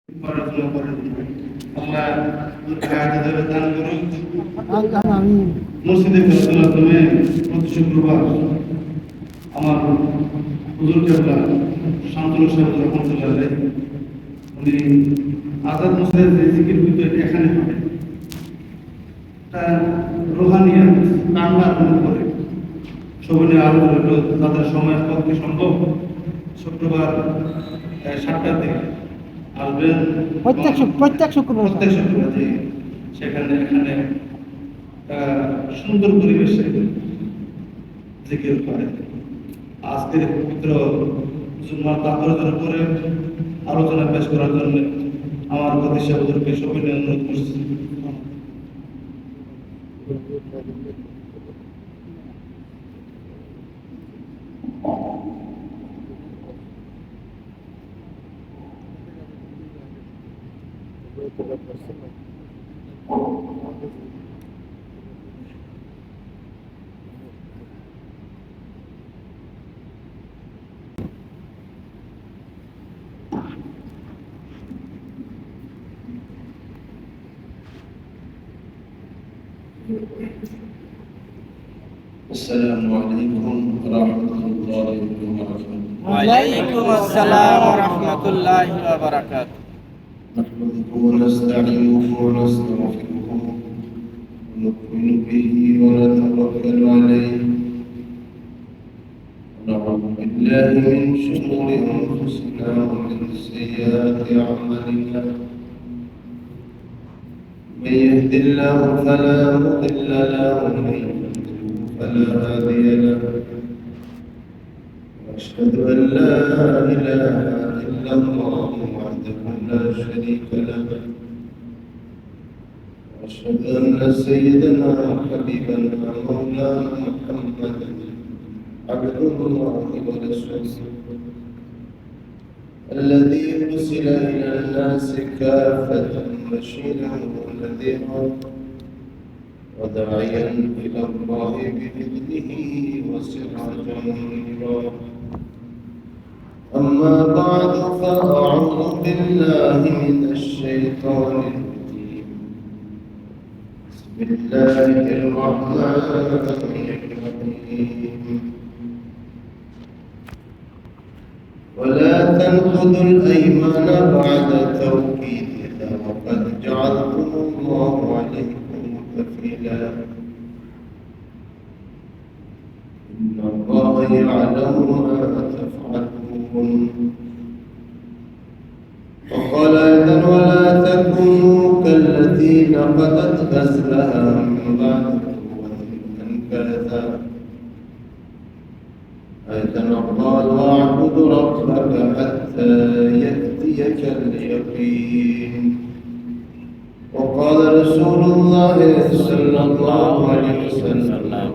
আমরা দান করুন মসজিদের মাধ্যমে প্রতি শুক্রবার আমার হুজুর কেবলা শান্তনু সাহেব রহমতুল্লাহ উনি আজাদ মসজিদের যে জিকির হইতো এখানে হবে রোহানিয়াত কান্না করে সবাই আরো হলো তাদের সময়ের পক্ষে সম্ভব শুক্রবার 7টার দিকে আসবেন প্রত্যেক শুক্রবার সেখানে এখানে সুন্দর পরিবেশে জিকির করে আজকের পবিত্র জুম্মার তাৎপর্যের উপরে আলোচনা পেশ করার জন্য আমার প্রতি সবাইকে সবাই অনুরোধ করছি। السلام عليكم ورحمة الله وبركاته. وعليكم السلام ورحمة الله وبركاته. نحمده ونستعينه ونستغفره ونؤمن به ونتوكل عليه ونعوذ بالله من شرور أنفسنا ومن سيئات أعمالنا. من يهد الله فلا مضل له ومن فلا هادي له واشهد ان لا اله الا الله وحده لا شريك له واشهد ان سيدنا وحبيبنا مولانا محمدا عبد الله ورسوله الذي ارسل الى الناس كافه بشيرا ونذيرا وداعيا إلى الله بإذنه وسراجا منيرا. أما بعد فأعوذ بالله من الشيطان الرجيم. بسم الله الرحمن الرحيم. ولا تنقضوا الأيمان بعد توكيدها وقد جعلكم الله عليكم كفيلا إن الله يعلم ما تفعلون. وقال أيضا ولا تكونوا كالتي نقضت غزلها من بعد قوة أنكاثا. أيضا قال واعبد ربك حتى يأتيك اليقين. وقال رسول الله صلى الله عليه وسلم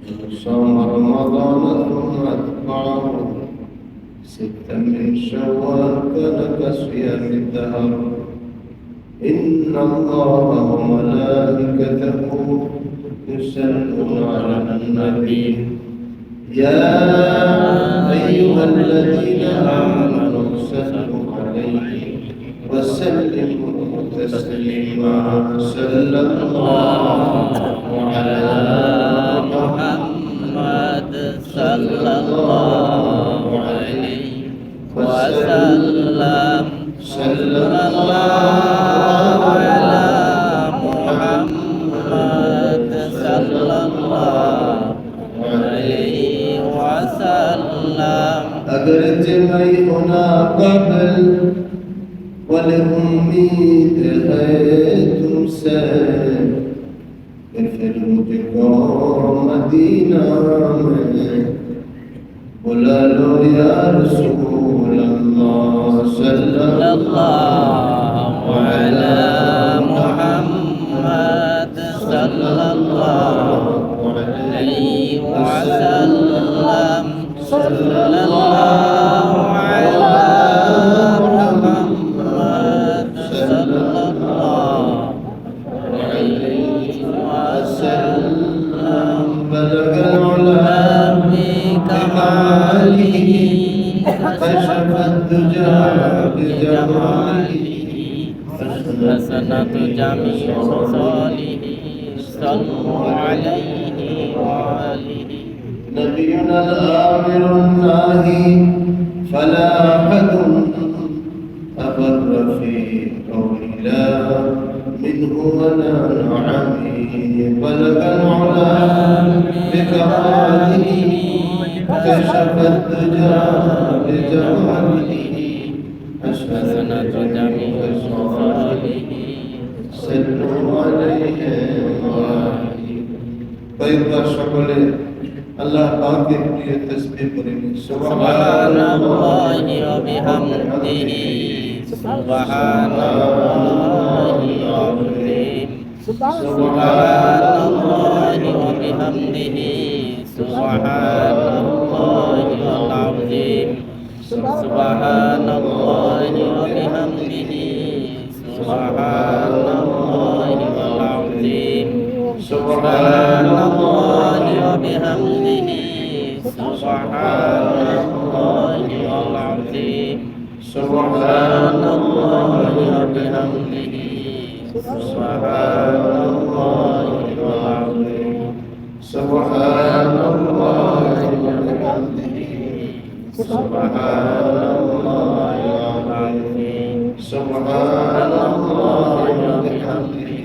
من صام رمضان ثم أتبعه 6 من شوال كان كصيام الدهر. إن الله وملائكته يصلون على النبي يا أيها الذين آمنوا صلوا عليه وسلموا تسليما. صلى الله على محمد صلى الله عليه وسلم. صلى الله على محمد صلى الله عليه وسلم. अगर जमाई होना कबल उम्मीद है तुमसे फिर मुझको मदीना में बुला लो या रसूल अल्लाह सल्लल्लाहु على محمد صلى الله عليه وسلم. صلى الله على محمد صلى الله عليه وسلم. بلغ العلا بكماله كشف الدجى جماله حسنة جميع خصاله صلوا عليه وآله نبينا الآمر الناهي فلا أحد أبر في قول لا منه ولا نعمه بلغ العلا بكماله كشف الدجى بجماله حسنة جميع خصاله صلوا عليه وآله কয়েকবার সকলে আল্লাহ পাকের প্রিয় তাসবিহ পড়েন سبحان الله وبحمده سبحان الله العظيم سبحان الله وبحمده سبحان الله العظيم سبحان الله وبحمده سبحان الله العظيم سبحان الله وبحمده سبحان الله العظيم سبحان الله وبحمده سبحان الله العظيم سبحان الله وبحمده سبحان الله العظيم سبحان الله وبحمده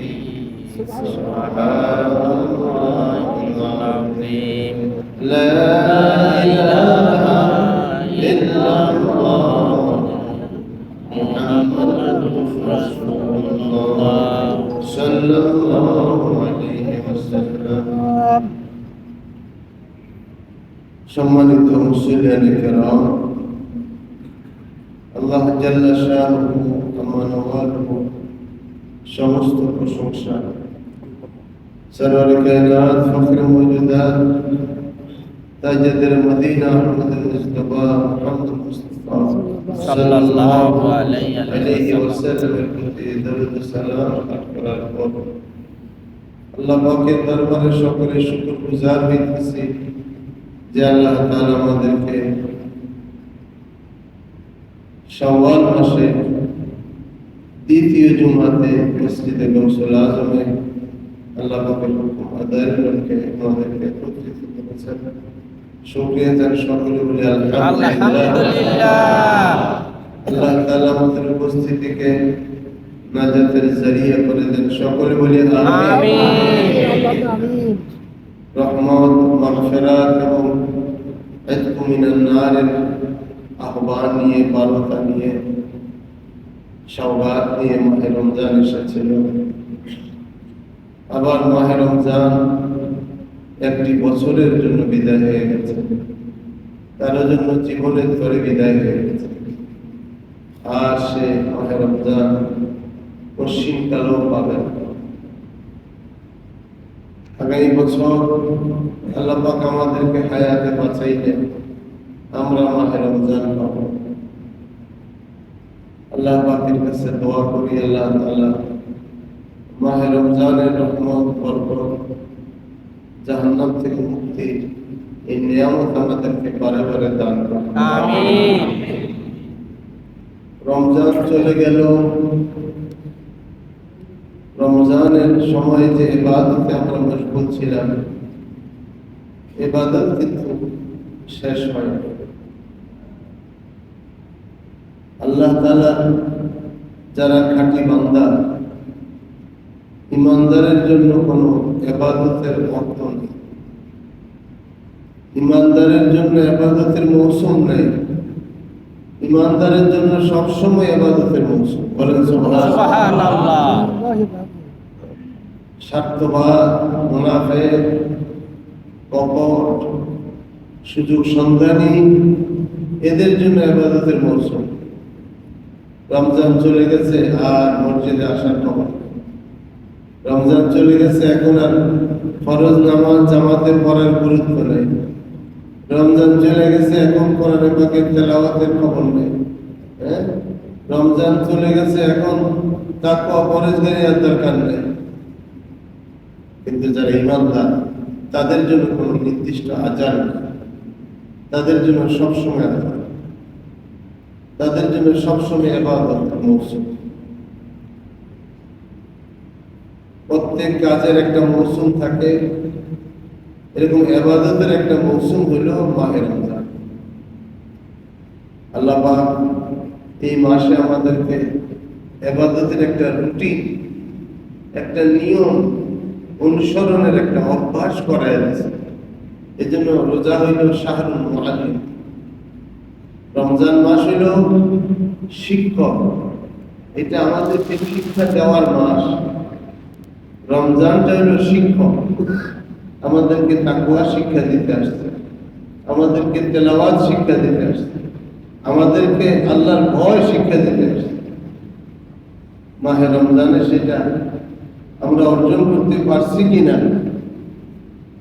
سبحان الله العظيم لا إله إلا الله محمد رسول الله صلى الله عليه وسلم সম্মানিত মুসলিয়ান کرام আল্লাহ জাল্লা শানুহু ওয়া নওয়ালুহু সমস্ত প্রশংসা সরওয়ার কায়নাত ফখর মওজুদাত তাজদার মদিনা আহমদ মুস্তাফা মুহাম্মদ মুস্তাফা সাল্লাল্লাহু আলাইহি ওয়াসাল্লাম এর প্রতি দরুদ ও সালাম করার পর আল্লাহ পাকের দরবারে সকলে শুকরগুজার হইতেছি যে আল্লাহ তাআলা আমাদেরকে শাওয়াল মাসে দ্বিতীয় জুমাতে মসজিদে গৌসুল আজমে আল্লাহ পাকের হুকুম আদায়ের জন্য আমাদেরকে একত্রিত করেছেন। শুকরিয়া জানাই সকলে বলি আলহামদুলিল্লাহ। আল্লাহ তাআলা আমাদের উপস্থিতিকে নাজাতের জরিয়া করে দেন, সকলে বলি আমিন। রহমত, মাগফিরাত এবং ইতক মিনান নারের আহ্বান নিয়ে, বারতা নিয়ে, সওগাত নিয়ে মাহে রমজান এসেছিল। আবার মাহে রমজান একটি বছরের জন্য বিদায় হয়ে গেছে, কারোর জন্য জীবনের তরে বিদায় হয়ে গেছে। আর সে মাহে রমজান পশ্চিমকালেও পাবে না। আগামী বছর আল্লাহ পাক আমাদেরকে হায়াতে বাঁচাইলে আমরা মাহে রমজান পাব। আল্লাহ পাকের কাছে দোয়া করি, আল্লাহ তাআলা মাহে রমজানের রহমত, বরকত, জাহান্নাম থেকে মুক্তি এই নিয়ামত আমাদেরকে বারে বারে দান করুন। আমিন। রমজান চলে গেল, রমজানের সময় যে ইবাদতে আমরা মশগুল ছিলাম, ইবাদত কিন্তু শেষ হয়। আল্লাহ তাআলা যারা খাঁটি বান্দা, ইমানদারের জন্য কোনো ইবাদতের অর্থ নেই, ইমানদারের জন্য ইবাদতের মৌসুম নেই। ইমানদারের জন্য সবসময় ইবাদতের মৌসুম। বলেন সুবহানাল্লাহ। স্বার্থবাদ, মুনাফিক, কপট, সুযোগ সন্ধানী, এদের জন্য ইবাদতের মৌসুম। রমজান চলে গেছে, আর মসজিদে আসার খবর। রমজান চলে গেছে, এখন আর ফরজ নামাজ জামাতে পড়ার গুরুত্ব নেই। রমজান চলে গেছে, এখন কোরআন পাকের তেলাওয়াতের খবর নেই। রমজান চলে গেছে, এখন তাকওয়া পরহেজগারি আর দরকার নেই। কিন্তু যারা ঈমানদার, তাদের জন্য কোনো নির্দিষ্ট আজান নেই, তাদের জন্য সবসময় আজান। তাদের জন্য সবসময় ইবাদতের মৌসুম। প্রত্যেক কাজের একটা মৌসুম থাকে, এরকম ইবাদতের একটা মৌসুম হলো মাহে রমজান। আল্লাহ পাক এই মাসে আমাদেরকে ইবাদতের একটা রুটিন, একটা নিয়ম অনুসরণের একটা অভ্যাস করায় দিয়েছে। এজন্য রোজা হইল শাহরুল মুআল্লিম, রমজান মাস হইল শিক্ষক। এটা আমাদেরকে শিক্ষা দেওয়ার মাস। রমজানটা হইল শিক্ষক, আমাদেরকে তাকওয়া শিক্ষা দিতে আসছে, আমাদেরকে তেলাওয়াত শিক্ষা দিতে আসছে, আমাদেরকে আল্লাহর ভয় শিক্ষা দিতে আসছে। মাহে রমজানে সেটা আমরা অর্জন করতে পারছি কিনা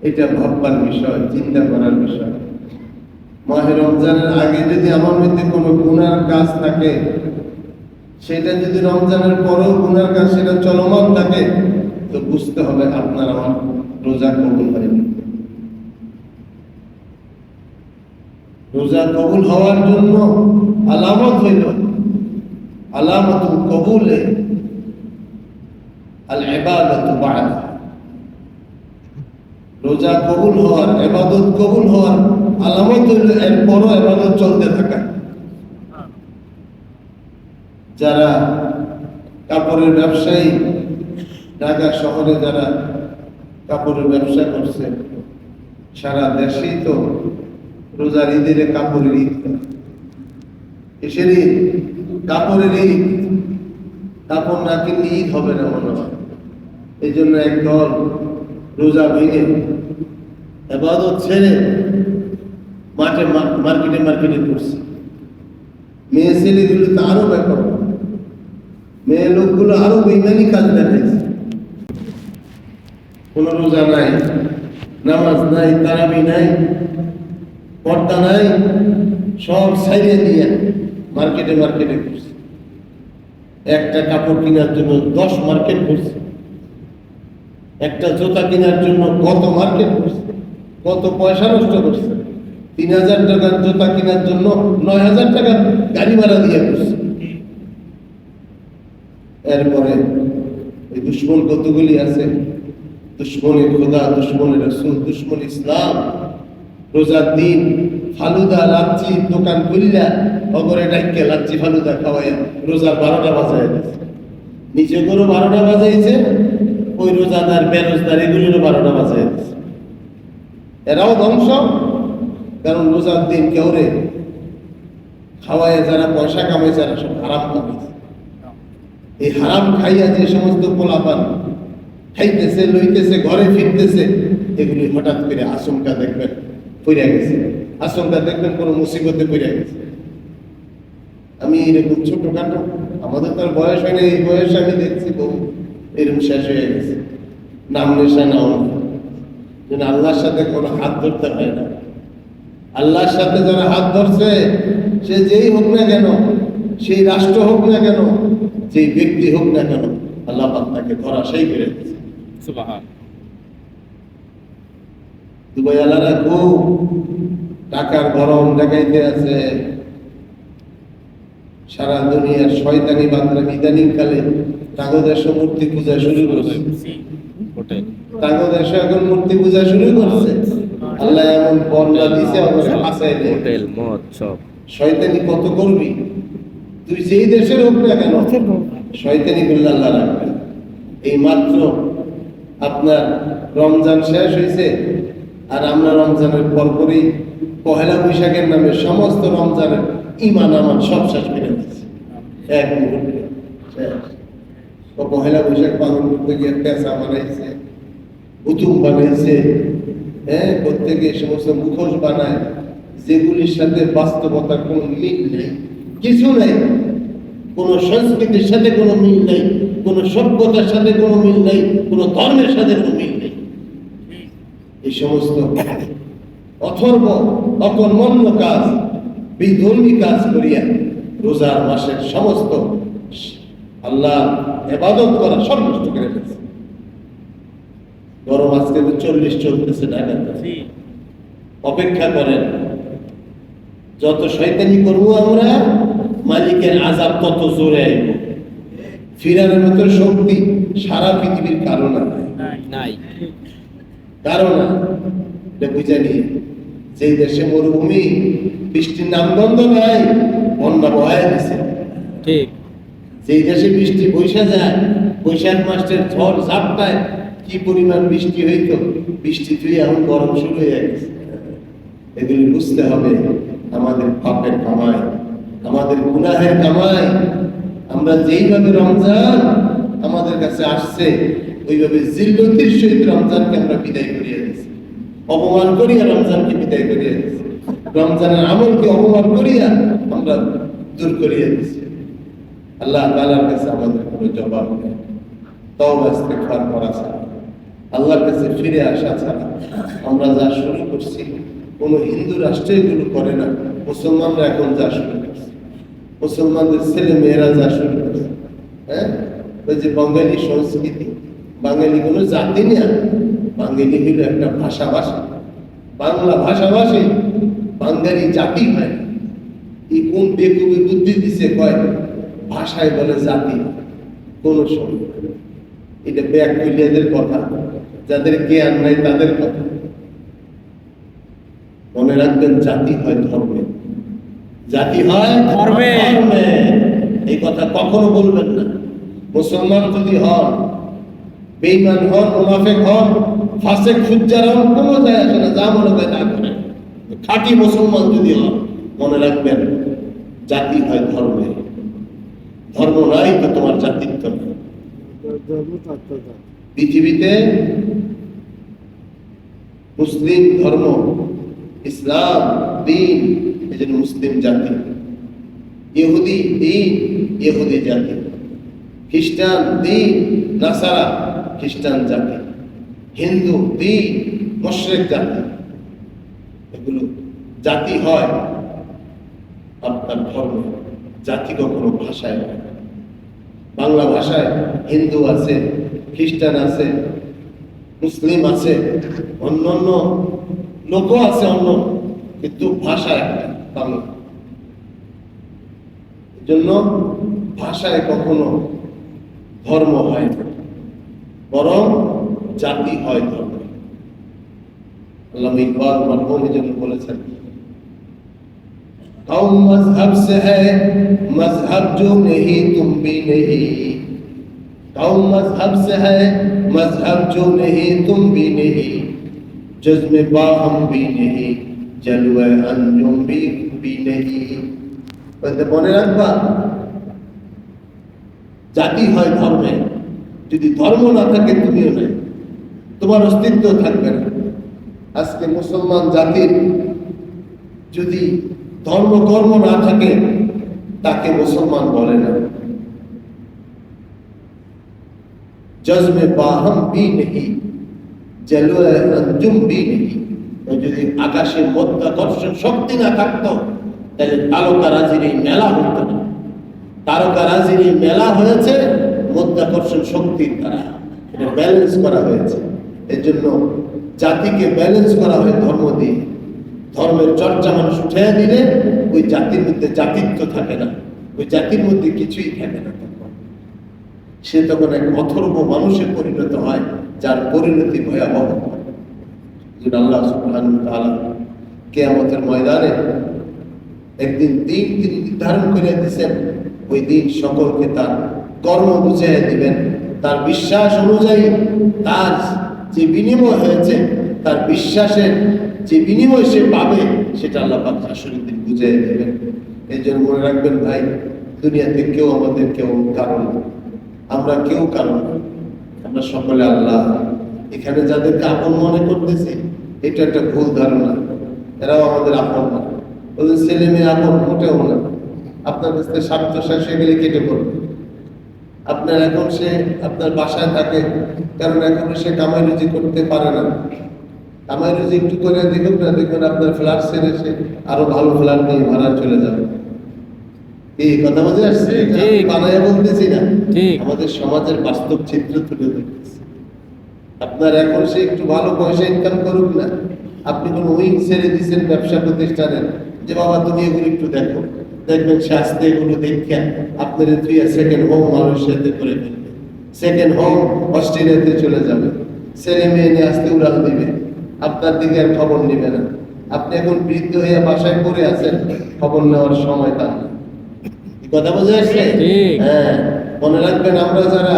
এটা ভাববার বিষয়, চিন্তা করার বিষয়। মাহে রমজানের আগে যদি আমার মধ্যে কোনো গুনার কাজ থাকে, সেটা যদি রমজানের পরেও গুনার কাজ সেটা চলমান থাকে, তো বুঝতে হবে আপনার আমার রোজা কবুল হয়নি। রোজা কবুল হওয়ার জন্য আলামত হইল আলামাতুল কবুলে আল ইবাদাতু বা'দা। রোজা কবুল হওয়ার, ইবাদত কবুল হওয়ার আলামত হইল এরপরও ইবাদত চলতে থাকা। যারা কাপড়ের ব্যবসায়ী, ঢাকা শহরে যারা কাপড়ের ব্যবসা করছে, সারা দেশেই তো রোজার ঈদের কাপড়ের ঈদ, এসের ঈদ, কাপড়ের ঈদ। কাপড় না কিনলে ঈদ হবে না মনে হয়। এই জন্য একদল রোজা ভেঙে ইবাদত ছেড়ে মাঠে মার্কেটে করছে। মেয়ে ছেলেগুলো তো আরো ব্যাপক, মেয়ে লোকগুলো আরো বেইমানি কাজ দেখাইছে। কোন রোজা নাই, নামাজ নাই, তারাবি নাই, পর্দা নাই, সব ছাইড়ে দিয়ে মার্কেটে করছে। একটা কাপড় কেনার জন্য 10 মার্কেট করছে, একটা জুতা কেনার জন্য কত মার্কেট করছে, কত পয়সা নষ্ট করছে। 3000 টাকার জুতা কেনার জন্য 9000 টাকা গাড়ি ভাড়া দিয়ে করছে। এরপরে এই দুশ্মন কতগুলি আছে, দুশ্মনে খোদা, দুশ্মনে রাসূল, দুশ্মন ইসলাম। রোজার দিন ফালুদা লাচ্ছি দোকান খুললা অগরে ডাইকে লাচ্ছি ফালুদা খাওয়াইয়া রোজার 12টা বাজায় দিচ্ছে। নিজে করে 12টা বাজাইছে, ওই রোজাদার বেরোজদার এগুলিরও 12টা বাজায় দিচ্ছে। এরাও ধ্বংস, কারণ রোজার দিন কেউরে খাওয়াইয়া যারা পয়সা কামাইছে এরা সব হারাম কামাইছে। এই হারাম খাইয়া যে সমস্ত পোলাপান খাইতেছে, লইতেছে, ঘরে ফিরতেছে, এগুলি হঠাৎ করে আশঙ্কা দেখবেন পড়ে গেছে, আশঙ্কা দেখবেন কোনো মুসিবতে পড়ে গেছে। আমি এরকম ছোটখাটো, আমাদের তো বয়স হয়নি, এই বয়সে আমি দেখছি বহু এরকম শেষ হয়ে গেছে। নাম নেশা নাও, যেন আল্লাহর সাথে কোনো হাত ধরতে হয় না। আল্লাহর সাথে যারা হাত ধরছে, সে যেই হোক না কেন, সেই রাষ্ট্র হোক না কেন, যেই ব্যক্তি হোক না কেন, আল্লাহ পাক তাকে ধরা সেই করে দিয়েছে। সুবহান। দুবাই আলারা খুব টাকার গরম দেখাইতে আছে। সারা দুনিয়ার শয়তানি বান্দরা ইদানিং কালে তাগদেশ মূর্তি পূজা শুরু করেছে। তাগদেশ এখন মূর্তি পূজা শুরু করছে। আল্লাহ এমন বর্ণনা দিয়েছে, আমাদের হাসায় দেয়। হোটেল মদ সব শয়তানি কত করবি, তুই যেই দেশের হোক না কেন, শয়তানি করলে আল্লাহ রাখবে। এই মাত্র আপনার রমজান শেষ হয়েছে, আর আমরা রমজানের পরপরই পহেলা বৈশাখের নামে সমস্ত রমজানের ঈমান আমার সব শেষ করে দিচ্ছে এক মুহূর্তে শেষ। পহেলা বৈশাখ পালন করতে গিয়ে পেঁচা বানাইছে, উতুম বানাইছে, হ্যাঁ, প্রত্যেকে সমস্ত মুখোশ বানায়, যেগুলির সাথে বাস্তবতার কোনো মিল নেই, কিছু নেই। কোনো সংস্কৃতির সাথে কোনো মিল নেই, কোনো সভ্যতার সাথে কোনো মিল নেই, কোনো ধর্মের সাথে কোনো মিল নেই। এই সমস্ত অথর্ব অকর্মণ্য কাজ, বিধর্মী কাজ করিয়া রোজার মাসের সমস্ত আল্লাহ ইবাদত করা সব নষ্ট করে ফেলছে। গরম আজকে তো 40 চলতেছে ঢাকাতে। অপেক্ষা করেন, যত শয়তানি করবো আমরা, মালিকের আযাব তত জোরে আইব। ফিরানোর মতো শক্তি সারা পৃথিবীর কারো নাই, নাই। কারো না। এটা বুঝে নিয়ে যে দেশে মরুভূমি, বৃষ্টির নামগন্ধ নাই, বন্যা বহায় দিছে। ঠিক। যেই দেশে বৃষ্টি বৈশা যায়, বৈশাখ মাসের ঝড় ঝাপটায় কি পরিমাণ বৃষ্টি হইতো, বৃষ্টি তুই এখন গরম শুরু হয়ে গেছে। এগুলি বুঝতে হবে আমাদের পাপের কামাই, আমাদের গুনাহের কামাই। আমরা যেইভাবে রমজান আমাদের কাছে আসছে ওইভাবে জিল্লতির সহিত রমজানকে আমরা বিদায় করিয়ে দিচ্ছি, অপমান করিয়া রমজানকে বিদায় করিয়ে দিচ্ছি, রমজানের আমলকে অপমান করিয়া আমরা দূর করিয়ে দিচ্ছি। আল্লাহ তাআলার কাছে আমাদের কোনো জবাব নেই, তওবা ইস্তিগফার করা ছাড়া, আল্লাহর কাছে ফিরে আসা ছাড়া। আমরা যা শুরু করছি কোনো হিন্দু রাষ্ট্র এগুলো করে না, মুসলমানরা এখন যা শুরু করছে, মুসলমানদের ছেলে মেয়েরা যা শুরু করছে। হ্যাঁ, ওই যে বাঙালি সংস্কৃতি, বাঙালি কোনো জাতি না, বাঙালি হইল একটা ভাষাভাষী, বাংলা ভাষাভাষী, বাঙালি জাতি হয় না। এই কোন বেকুবি বুদ্ধি দিছে কয় ভাষায় বলে জাতি, কোন সময় এটা ব্যাক কইলিয়াদের কথা, যাদের জ্ঞান নাই তাদের কথা। মনে রাখবেন জাতি হয় ধর্মে, জাতি হয় ধর্মে। ধর্মে। এই কথা কখনো বলবেন না। মুসলমান যদি হন, বেঈমান হন, মুনাফিক হন, ফাসিক ফুজ্জার হন, কোনো যায় আসে না, যা মনে হয় তা করেন। খাঁটি মুসলমান যদি হন, মনে রাখবেন জাতি হয় ধর্মে। ধর্ম নাই তো তোমার জাতিত্ব নেই। পৃথিবীতে মুসলিম ধর্ম, ইসলাম দ্বীন, এজন্য মুসলিম জাতি। ইহুদি দ্বীন, ইহুদি জাতি। খ্রিস্টান দ্বীন, নাসারা খ্রিস্টান জাতি। হিন্দু দ্বীন, মুশরিক জাতি। এগুলো জাতি হয় আপনার ধর্ম, জাতি কখনো ভাষায় হয় না। বাংলা ভাষায় হিন্দু আছে, খ্রিস্টান আছে, মুসলিম আছে, অন্যান্য লোকও আছে অন্য, কিন্তু ভাষা একটা বাংলা। এজন্য ভাষায় কখনো ধর্ম হয় না, বরং জাতি হয় ধর্ম। আল্লামা ইকবাল মরহুম এজন্য বলেছেন, कौम मजहब से है मजहब जो नहीं तुम भी नहीं, कौम मजहब से है मजहब जो नहीं तुम भी नहीं, जज्म बाहम भी नहीं, जलवे अंजुम भी नहीं। বলতে মনে রাখবা জাতি হয় ধর্মে, যদি ধর্ম না থাকে তুমিও নাই, তোমার অস্তিত্ব থাকবে না। আজকে মুসলমান জাতির যদি ধর্ম কর্ম না থাকে তাকে মুসলমান বলে না। জজমে বাহম বি নেহি, জলওয়ে अंजुम भी नहीं। যদি আকাশের মধ্যাকর্ষণ শক্তি না থাকতো তাহলে তারকারাজির এই মেলা হতো না। তারকারাজির এই মেলা হয়েছে মধ্যাকর্ষণ শক্তির দ্বারা, এটা ব্যালেন্স করা হয়েছে। এর জন্য জাতিকে ব্যালেন্স করা হয় ধর্ম দিয়ে। ধর্মের চর্চা মানুষ উঠে দিলে ওই জাতির মধ্যে জাতিত্ব থাকে না, ওই জাতির মধ্যে কিছুই থাকে না। সে তখন এক অথর্ব মানুষে পরিণত হয়, যার পরিণতি ভয়াবহ। আল্লাহ সুবহানাহু ওয়া তাআলা কিয়ামতের ময়দানে একদিন দিন তিনি নির্ধারণ করে দিয়েছেন, ওই দিন সকলকে তার কর্ম বুঝিয়ে দিবেন, তার বিশ্বাস অনুযায়ী তার যে বিনিময় হয়েছে, তার বিশ্বাসের যে বিনিময় সে পাবে সেটা আল্লাহ পাক আসরের দিন বুঝিয়ে দেবেন। এই জন্য মনে রাখবেন ভাই, দুনিয়াতে কেউ আমাদের কেউ কারণ, আমরা কেউ কারণ, আমরা সকলে আল্লাহ। এখানে যাদেরকে আপন মনে করতেছি এটা একটা ভুল ধারণা, এরাও আমাদের আপন না। ওদের ছেলে মেয়ে আপন মোটেও না। আপনার কাছে স্বার্থ শেষ হয়ে গেলে কেটে পড়বে। আপনার এখন সে আপনার বাসায় থাকে, কারণ এখন সে কামাই রুজি করতে পারে না। কামাই রুজি একটু করে দেখুন না, দেখবেন আপনার ফ্ল্যাট ছেড়ে সে আরো ভালো ফ্ল্যাট নিয়ে ভাড়া চলে যাবে। এই কথা বুঝে আসছে, বানায় বলতেছি না, আমাদের সমাজের বাস্তব চিত্র তুলে ধরতেছি। আপনার এখন সে একটু ভালো পয়সা ইনকাম করুক না, আপনি কোন উইং ছেড়ে দিচ্ছেন ব্যবসা প্রতিষ্ঠানের, যে বাবা তুমি এগুলো একটু দেখো, দেখবেন সে আস্তে এগুলো দেখে আপনার তুই সেকেন্ড হোম মালয়েশিয়াতে করে ফেলবে, সেকেন্ড হোম অস্ট্রেলিয়াতে চলে যাবে, ছেলে মেয়ে নিয়ে আসতে উড়াল দিবে, আপনার দিকে আর খবর নিবে না। আপনি এখন বৃদ্ধ হয়ে বাসায় পড়ে আছেন, খবর নেওয়ার সময় তার নেই। কথা বোঝা যাচ্ছে? ঠিক। হ্যাঁ, মনে রাখবেন আমরা যারা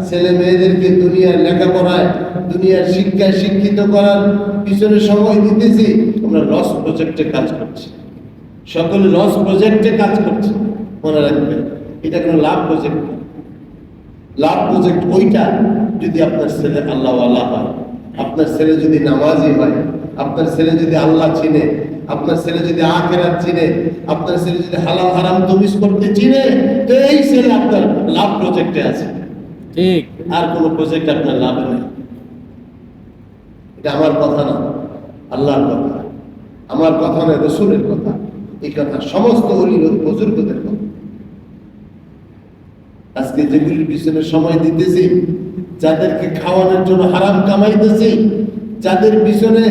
ছেলে মেয়েদেরকে দুনিয়ার লেখাপড়ায়, দুনিয়ার শিক্ষায় শিক্ষিত করার পিছনে সময় দিতেছি, আমরা লস প্রজেক্টে কাজ করছি, সকলে লস প্রজেক্টে কাজ করছে। মনে রাখবেন এটা কোনো লাভ প্রজেক্ট না। লাভ প্রজেক্ট ওইটা যদি আপনার ছেলে আল্লাহওয়ালা হয়, আপনার ছেলে যদি নামাজি হয়, আপনার ছেলে যদি আল্লাহ চিনে, আপনার ছেলে যদি আখিরাত চিনে, আপনার ছেলে যদি হালাল হারাম তমিজ করতে চিনে, তো এই ছেলে আপনার লাভ প্রজেক্টে আছে। ঠিক। আর কোনো প্রজেক্ট আপনার লাভ নেই। এটা আমার কথা না, আল্লাহর কথা, আমার কথা নয়, রসুলের কথা। এই কথা সমস্ত ওলির বুজুর্গদের কথা। আজকে যেগুলির পিছনে সময় দিতেছি, যাদেরকে খাওয়ানোর জন্য হারাম কামাইতেছি, যাদের পিছনে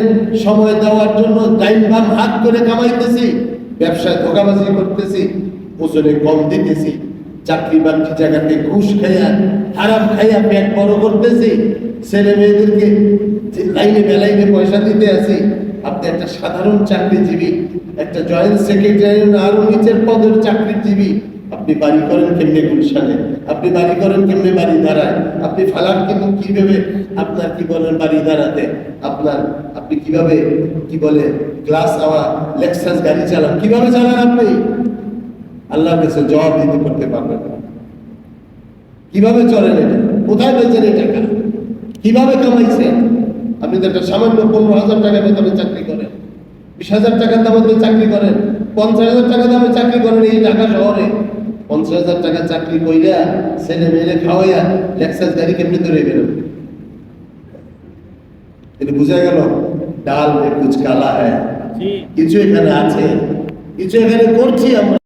সময় দেওয়ার জন্য ডাইন বাম হাত করে কামাইতেছি, ব্যবসায় ধোকাবাজি করতেছি, ওজনে কম দিতেছি, চাকরি বাকরি জায়গাতে ঘুষ খাইয়া হারাম খাইয়া পেট বড় করতেছি, ছেলে মেয়েদেরকে লাইনে বেলাইনে পয়সা দিতে আছি। আপনি একটা সাধারণ চাকরিজীবী, একটা জয়েন্ট সেক্রেটারি আরো নিচের পদের চাকরিজীবী, আপনি বাড়ি করেন কেমনে গুলশানে, আপনি বাড়ি করেন কেমনে বাড়ি ধারায়, আপনি ফালাক কিন্তু কিভাবে আপনার কি বলেন বাড়ি ধারাতে, আপনার আপনি কিভাবে কি বলে ক্লাস আওয়া লেক্সাস গাড়ি চালান, কিভাবে চালান আপনি? আল্লাহর কাছে জবাব দিতে করতে পারবেন না। কিভাবে চলেন এটা? কোথায় পেয়েছেন এই টাকা? কিভাবে কামাইছেন? আপনি তো একটা সামান্য 15,000 টাকা বেতনে চাকরি করেন, 20,000 টাকার দামে চাকরি করেন, 50,000 টাকা দামে চাকরি করেন এই ঢাকা শহরে। 50,000 টাকা চাকরি কইরা ছেলে মেয়েরে খাওয়াইয়া লেক্সাস গাড়ি কেমনি ধরে বেরোন? এটা বুঝা গেল? ডাল মে কুছ কালা হ্যায়, ঠিক। কিছু এখানে আছে, কিছু এখানে করছি আমরা।